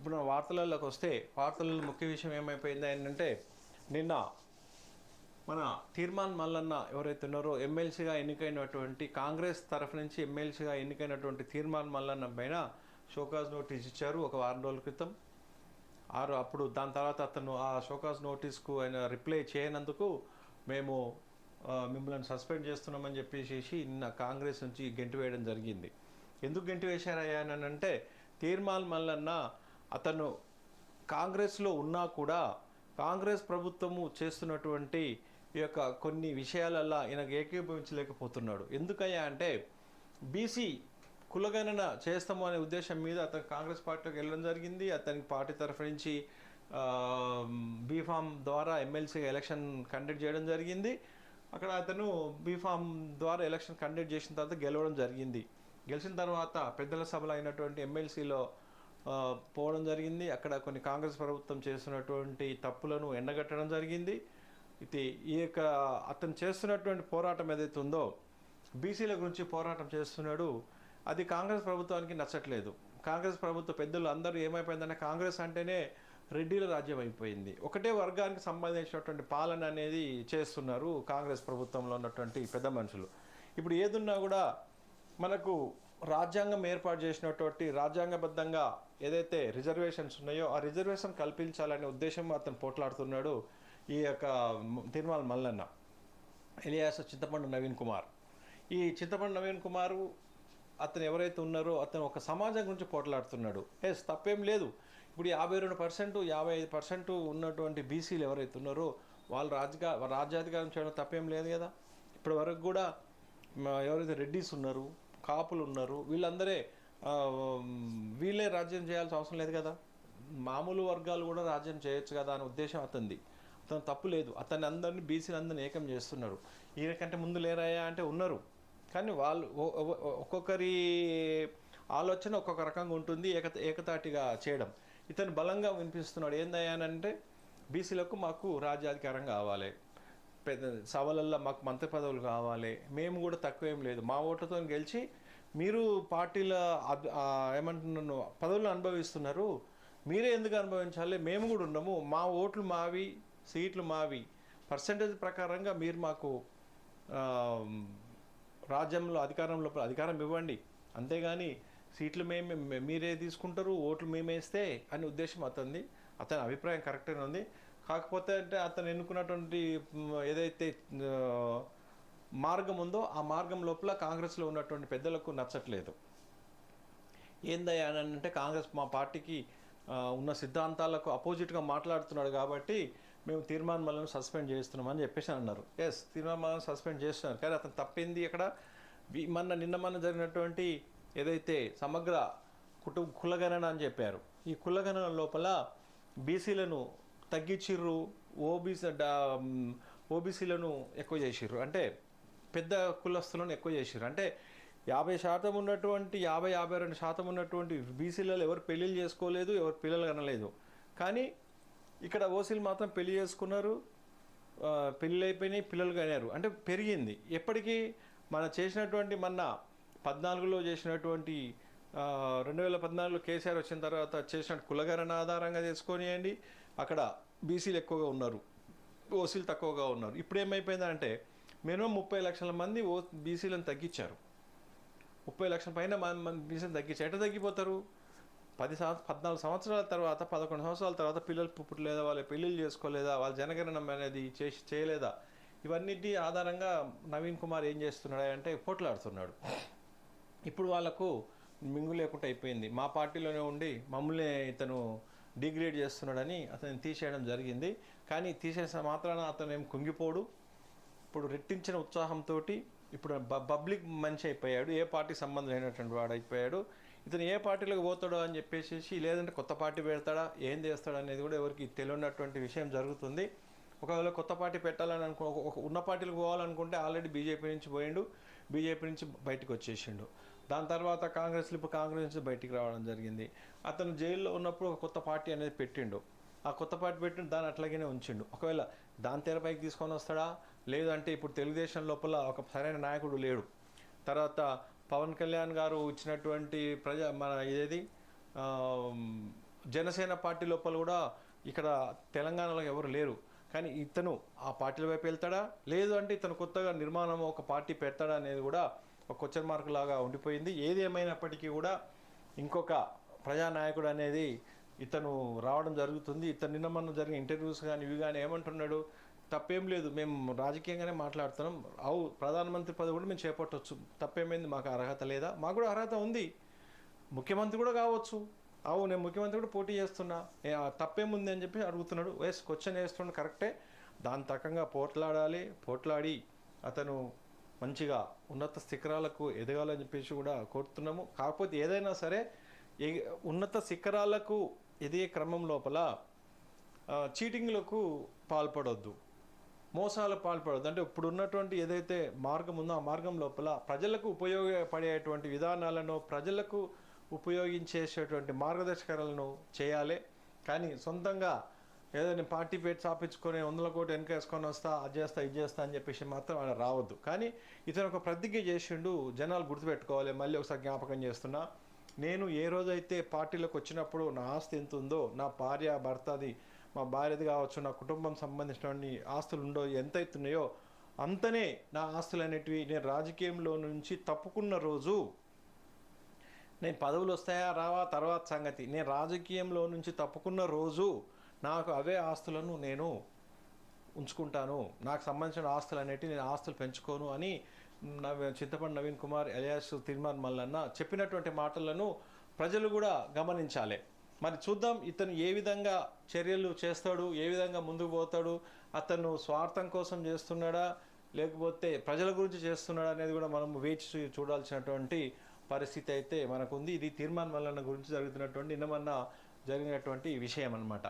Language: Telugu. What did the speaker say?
ఇప్పుడు వార్తలలోకి వస్తే వార్తలలో ముఖ్య విషయం ఏమైపోయింది ఏంటంటే నిన్న మన తీర్మాన్ మల్లన్న ఎవరైతే ఉన్నారో ఎమ్మెల్సీగా ఎన్నికైనటువంటి కాంగ్రెస్ తరఫు నుంచి ఎమ్మెల్సీగా ఎన్నికైనటువంటి తీర్మాన్ మల్లన్న పైన షోకాజ్ నోటీస్ ఇచ్చారు ఒక వారం రోజుల క్రితం. అప్పుడు దాని తర్వాత అతను ఆ షోకాజ్ నోటీస్కు ఆయన రిప్లై చేయనందుకు మేము మిమ్మల్ని సస్పెండ్ చేస్తున్నామని చెప్పేసి నిన్న కాంగ్రెస్ నుంచి గెంటి వేయడం జరిగింది. ఎందుకు గెంటి వేశారయ్యా అని అంటే తీర్మాన్ మల్లన్న అతను కాంగ్రెస్లో ఉన్నా కూడా కాంగ్రెస్ ప్రభుత్వము చేస్తున్నటువంటి ఈ యొక్క కొన్ని విషయాలల్లో ఈయనకు ఏకీభవించలేకపోతున్నాడు. ఎందుకయ్యా అంటే బీసీ కులగణన చేస్తాము అనే ఉద్దేశం మీద అతను కాంగ్రెస్ పార్టీకి వెళ్ళడం జరిగింది. అతనికి పార్టీ తరఫు నుంచి బీఫామ్ ద్వారా ఎమ్మెల్సీగా ఎలక్షన్ కండక్ట్ చేయడం జరిగింది. అక్కడ అతను బీఫామ్ ద్వారా ఎలక్షన్ కండక్ట్ చేసిన తర్వాత గెలవడం జరిగింది. గెలిచిన తర్వాత పెద్దల సభలో అయినటువంటి ఎమ్మెల్సీలో పోవడం జరిగింది. అక్కడ కొన్ని కాంగ్రెస్ ప్రభుత్వం చేస్తున్నటువంటి తప్పులను ఎండగట్టడం జరిగింది. ఇది ఈ యొక్క అతను చేస్తున్నటువంటి పోరాటం ఏదైతే ఉందో బీసీల గురించి పోరాటం చేస్తున్నాడు, అది కాంగ్రెస్ ప్రభుత్వానికి నచ్చట్లేదు. కాంగ్రెస్ ప్రభుత్వ పెద్దలు అందరూ ఏమైపోయిందంటే కాంగ్రెస్ అంటేనే రెడ్డిల రాజ్యం అయిపోయింది, ఒకటే వర్గానికి సంబంధించినటువంటి పాలన అనేది చేస్తున్నారు కాంగ్రెస్ ప్రభుత్వంలో ఉన్నటువంటి పెద్ద మనుషులు. ఇప్పుడు ఏదున్నా కూడా మనకు రాజ్యాంగం ఏర్పాటు చేసినటువంటి రాజ్యాంగబద్ధంగా ఏదైతే రిజర్వేషన్స్ ఉన్నాయో ఆ రిజర్వేషన్ కల్పించాలనే ఉద్దేశం అతను పోట్లాడుతున్నాడు ఈ యొక్క తీర్మాన్ మల్లన్న ఎలియాస్ చింతపండు నవీన్ కుమార్. ఈ చింతపండు నవీన్ కుమారు అతను ఎవరైతే ఉన్నారో అతను ఒక సమాజం గురించి పోట్లాడుతున్నాడు. తప్పేం లేదు. ఇప్పుడు 52% 55% ఉన్నటువంటి బీసీలు ఎవరైతే ఉన్నారో వాళ్ళు రాజ్యాధికారం చేయడం తప్పేం లేదు కదా. ఇప్పటి వరకు కూడా ఎవరైతే రెడ్డిస్ ఉన్నారు, కాపులు ఉన్నారు, వీళ్ళే రాజ్యం చేయాల్సిన అవసరం లేదు కదా. మామూలు వర్గాలు కూడా రాజ్యం చేయొచ్చు కదా అనే ఉద్దేశం అతను తప్పు లేదు. అతన్ని అందరినీ బీసీలు అందరినీ ఏకం చేస్తున్నారు. ఈయనకంటే ముందు లేరాయా అంటే ఉన్నారు, కానీ వాళ్ళు ఒక్కొక్కరి ఆలోచన ఒక్కొక్క రకంగా ఉంటుంది, ఏకతాటిగా చేయడం. ఇతను బలంగా వినిపిస్తున్నాడు ఏందయ్యానంటే బీసీలకు మాకు రాజ్యాధికారం కావాలి, పెద్ద సభలల్లో మాకు మంత్రి పదవులు కావాలి, మేము కూడా తక్కువేం లేదు, మా ఓట్లతో గెలిచి మీరు పార్టీల ఏమంటున్నాను పదవులు అనుభవిస్తున్నారు, మీరే ఎందుకు అనుభవించాలి, మేము కూడా ఉన్నాము, మా ఓట్లు మావి, సీట్లు మావి, పర్సంటేజ్ ప్రకారంగా మీరు మాకు రాజ్యంలో అధికారం ఇవ్వండి, అంతేగాని సీట్లు మీరే తీసుకుంటారు, ఓట్లు మేమేస్తే అనే ఉద్దేశం అతని అభిప్రాయం కరెక్ట్గానే ఉంది. కాకపోతే అంటే అతను ఎన్నుకున్నటువంటి ఏదైతే మార్గం ఉందో ఆ మార్గం లోపల కాంగ్రెస్లో ఉన్నటువంటి పెద్దలకు నచ్చట్లేదు. ఏందయ్యా అని అంటే కాంగ్రెస్ మా పార్టీకి ఉన్న సిద్ధాంతాలకు అపోజిట్గా మాట్లాడుతున్నాడు కాబట్టి మేము తీర్మాన్ మల్లను సస్పెండ్ చేస్తున్నామని చెప్పేసి అన్నారు. తీర్మాన్ మల్లను సస్పెండ్ చేస్తున్నారు, కానీ అతను తప్పింది ఇక్కడ నిన్న జరిగినటువంటి ఏదైతే సమగ్ర కులగణన అని చెప్పారు, ఈ కులగణన లోపల బీసీలను తగ్గించిర్రు, ఓబీసీలను ఎక్కువ చేసిర్రు, అంటే పెద్ద కులస్తులను ఎక్కువ చేసిర్రు. అంటే 50% ఉన్నటువంటి 52% ఉన్నటువంటి బీసీలలో ఎవరు పెళ్ళిళ్ళు చేసుకోలేదు, ఎవరు పిల్లలు కనలేదు. కానీ ఇక్కడ ఓసీలు మాత్రం పెళ్లి చేసుకున్నారు, పెళ్ళి అయిపోయినాయి, పిల్లలు కన్నారు. అంటే పెరిగింది. ఎప్పటికీ చేసినటువంటి 14లో చేసినటువంటి 2014లో కేసీఆర్ వచ్చిన తర్వాత చేసిన కులగణన ఆధారంగా చేసుకొనియండి, అక్కడ బీసీలు ఎక్కువగా ఉన్నారు, ఓసీలు తక్కువగా ఉన్నారు. ఇప్పుడు ఏమైపోయిందంటే మినిమం 30 లక్షల మంది బీసీలను తగ్గించారు. 30 లక్షల పైన బీసీలను తగ్గించారు. ఎట్లా తగ్గిపోతారు? 14 సంవత్సరాల తర్వాత 11 సంవత్సరాల తర్వాత పిల్లలు పుట్టలేదా, వాళ్ళ పెళ్ళిళ్ళు చేసుకోలేదా, వాళ్ళ జనగణన అనేది చేయలేదా, ఇవన్నిటి ఆధారంగా నవీన్ కుమార్ ఏం చేస్తున్నాడు అంటే పోట్లాడుతున్నాడు. ఇప్పుడు వాళ్ళకు మింగు లేకుండా అయిపోయింది. మా పార్టీలోనే ఉండి మమ్మల్ని ఇతను డిగ్రేడ్ చేస్తున్నాడని అతను తీసేయడం జరిగింది. కానీ తీసేసిన మాత్రాన అతను ఏం కుంగిపోడు. ఇప్పుడు రెట్టించిన ఉత్సాహంతో ఇప్పుడు పబ్లిక్ మనిషి అయిపోయాడు, ఏ పార్టీకి సంబంధం లేనటువంటి వాడు అయిపోయాడు. ఇతను ఏ పార్టీలోకి పోతాడో అని చెప్పేసి, లేదంటే కొత్త పార్టీ పెడతాడా, ఏం చేస్తాడా అనేది కూడా ఎవరికి తెలియనటువంటి విషయం జరుగుతుంది. ఒకవేళ కొత్త పార్టీ పెట్టాలని ఉన్న పార్టీలకు పోవాలనుకుంటే ఆల్రెడీ బీజేపీ నుంచి పోయిండు, బీజేపీ నుంచి బయటకు వచ్చేసిండు. దాని తర్వాత కాంగ్రెస్ నుంచి బయటికి రావడం జరిగింది. అతను జైల్లో ఉన్నప్పుడు ఒక కొత్త పార్టీ అనేది పెట్టిండు, ఆ కొత్త పార్టీ పెట్టిండు, దాన్ని అట్లాగనే ఉంచిండు. ఒకవేళ దాని తెరపైకి తీసుకొని వస్తాడా, లేదంటే ఇప్పుడు తెలుగుదేశం లోపల ఒక సరైన నాయకుడు లేడు. తర్వాత పవన్ కళ్యాణ్ గారు ఇచ్చినటువంటి జనసేన పార్టీ లోపల కూడా ఇక్కడ తెలంగాణలో ఎవరు లేరు. కానీ ఇతను ఆ పార్టీల వైపు వెళ్తాడా, లేదు అంటే ఇతను కొత్తగా నిర్మాణం ఒక పార్టీ పెడతాడా అనేది కూడా ఒక క్వశ్చన్ మార్క్ లాగా ఉండిపోయింది. ఏది ఏమైనప్పటికీ కూడా ఇంకొక ప్రజానాయకుడు అనేది ఇతను రావడం జరుగుతుంది. ఇతను నిన్న మొన్న జరిగిన ఇంటర్వ్యూస్ కానీ ఇవి కానీ ఏమంటున్నాడు, తప్పేం లేదు, మేము రాజకీయంగానే మాట్లాడుతున్నాం, ప్రధానమంత్రి పదవి కూడా మేము చేపట్టవచ్చు, తప్పేమైంది, మాకు అర్హత లేదా? మాకు కూడా అర్హత ఉంది, ముఖ్యమంత్రి కూడా కావచ్చు, నేను ముఖ్యమంత్రి కూడా పోటీ చేస్తున్నా, తప్పేముంది అని చెప్పి అడుగుతున్నాడు. క్వశ్చన్ వేస్తున్నాడు, కరెక్టే. దాని తగ్గంగా పోట్లాడి అతను మంచిగా ఉన్నత శిఖరాలకు ఎదగాలని చెప్పేసి కూడా కోరుతున్నాము. కాకపోతే ఏదైనా సరే ఉన్నత శిఖరాలకు ఎదిగే క్రమం లోపల చీటింగ్లకు పాల్పడొద్దు, మోసాలకు పాల్పడొద్దు. అంటే ఇప్పుడు ఉన్నటువంటి ఏదైతే మార్గం ఉందో ఆ మార్గం లోపల ప్రజలకు ఉపయోగపడేటువంటి విధానాలను, ప్రజలకు ఉపయోగించేసేటువంటి మార్గదర్శకాలను చేయాలి. కానీ సొంతంగా ఏదైనా పార్టీ పేరు చాపించుకొని 100 కోట్లు వెనకేసుకొని వస్తా, అది చేస్తా, ఇది చేస్తా అని చెప్పేసి మాత్రం అలా రావద్దు. కానీ ఇతను ఒక ప్రతిజ్ఞ చేసిండు, జనాలు గుర్తుపెట్టుకోవాలి. మళ్ళీ ఒకసారి జ్ఞాపకం చేస్తున్నా, నేను ఏ రోజైతే పార్టీలోకి వచ్చినప్పుడు నా ఆస్తి ఎంత ఉందో, నా భార్య భర్తది, మా భార్యది కావచ్చు, నా కుటుంబం సంబంధించినటువంటి ఆస్తులు ఉండో ఎంత అవుతున్నాయో అంతనే నా ఆస్తులు అనేటివి నేను రాజకీయంలో నుంచి తప్పుకున్న రోజు, నేను పదవులు వస్తాయా రావా తర్వాత సంగతి, నేను రాజకీయంలో నుంచి తప్పుకున్న రోజు నాకు అవే ఆస్తులను నేను ఉంచుకుంటాను, నాకు సంబంధించిన ఆస్తులు అనేటివి నేను ఆస్తులు పెంచుకోను అని చింతపండు నవీన్ కుమార్ ఎలియాస్ తీర్మాన్ మల్లన్న చెప్పినటువంటి మాటలను ప్రజలు కూడా గమనించాలి. మరి చూద్దాం ఇతను ఏ విధంగా చర్యలు చేస్తాడు, ఏ విధంగా ముందుకు పోతాడు, అతను స్వార్థం కోసం చేస్తున్నాడా లేకపోతే ప్రజల గురించి చేస్తున్నాడా అనేది కూడా మనం వేచి చూడాల్సినటువంటి పరిస్థితి అయితే మనకుంది. ఇది తీర్మాన్ మల్లన్న గురించి జరుగుతున్నటువంటి నిన్న మొన్న జరిగినటువంటి విషయం అన్నమాట.